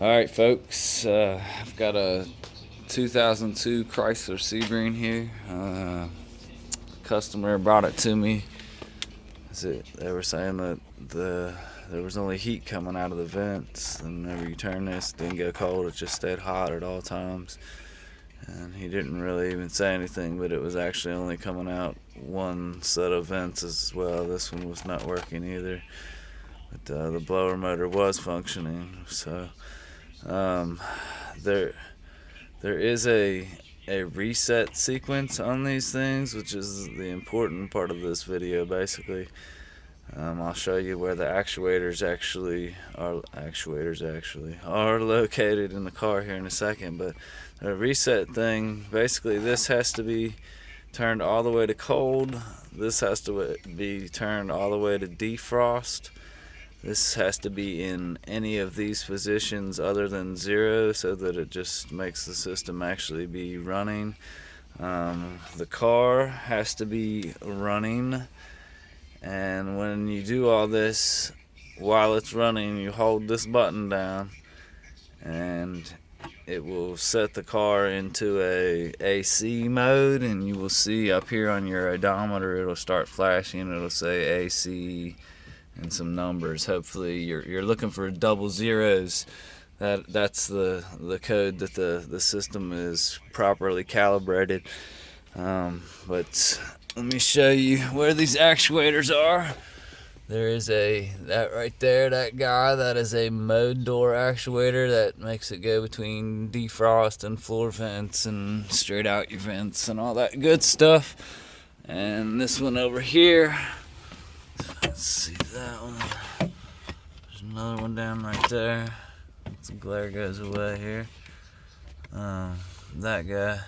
Alright folks, I've got a 2002 Chrysler Sebring here. Customer brought it to me. They were saying that there was only heat coming out of the vents, and whenever you turn this, it didn't go cold, it just stayed hot at all times. And he didn't really even say anything, but it was actually only coming out one set of vents as well. This one was not working either, but the blower motor was functioning. So there is a reset sequence on these things, which is the important part of this video. Basically, I'll show you where the actuators actually are located in the car here in a second. But the reset thing, basically, this has to be turned all the way to cold. This has to be turned all the way to defrost. This has to be in any of these positions other than 0, so that it just makes the system actually be running. The car has to be running, and when you do all this while it's running, you hold this button down and it will set the car into a AC mode, and you will see up here on your odometer it'll start flashing. It'll say AC and some numbers. Hopefully you're looking for double zeros. That's the code that the system is properly calibrated. But let me show you where these actuators are. There is that right there, that guy, that is a mode door actuator that makes it go between defrost and floor vents and straight out your vents and all that good stuff. And this one over here, let's see that one. There's another one down right there. The glare goes away here. That guy,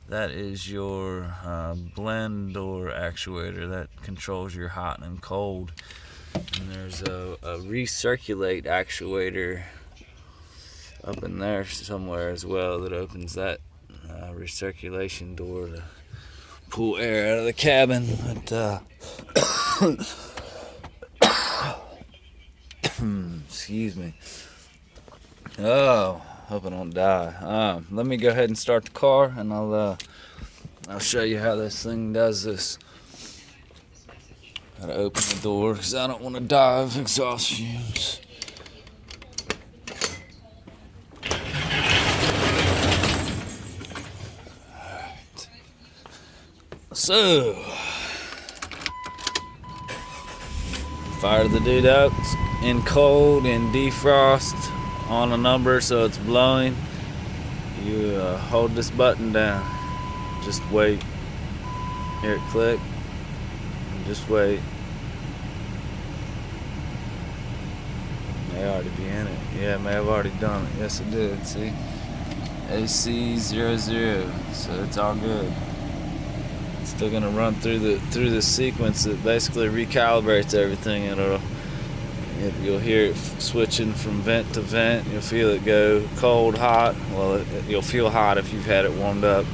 that is your blend door actuator that controls your hot and cold. And there's a recirculate actuator up in there somewhere as well that opens that recirculation door to pull air out of the cabin. But excuse me. Oh, hope I don't die. Let me go ahead and start the car, and I'll show you how this thing does this. Gotta open the door because I don't want to die of exhaust fumes. Alright. So, fire the dude up in cold and defrost on a number so it's blowing. You hold this button down, just wait, hear it click, and just wait. May already be in it. Yeah, it may have already done it. Yes, it did. See, AC 00, so it's all good. It's still gonna run through the sequence that basically recalibrates everything, and you'll hear it switching from vent to vent. You'll feel it go cold, hot. Well, you'll feel hot if you've had it warmed up.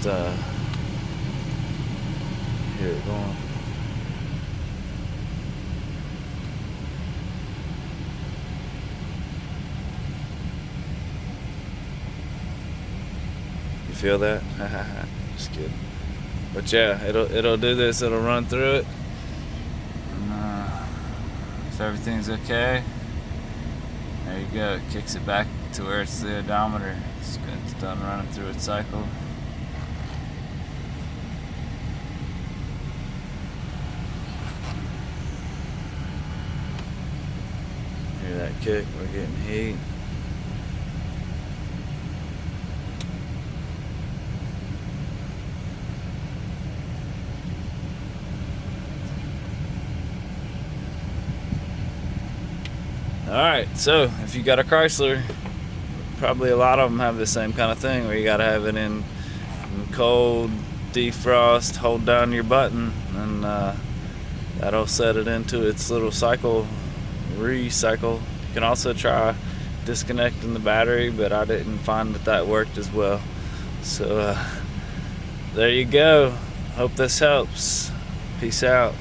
But hear it going. You feel that? Just kidding. But yeah, it'll do this. It'll run through it. If everything's okay, there you go. It kicks it back to where it's the odometer. It's done running through its cycle. Hear that kick? We're getting heat. Alright, so if you got a Chrysler, probably a lot of them have the same kind of thing where you gotta have it in cold, defrost, hold down your button, and that'll set it into its little recycle. You can also try disconnecting the battery, but I didn't find that worked as well. So there you go. Hope this helps. Peace out.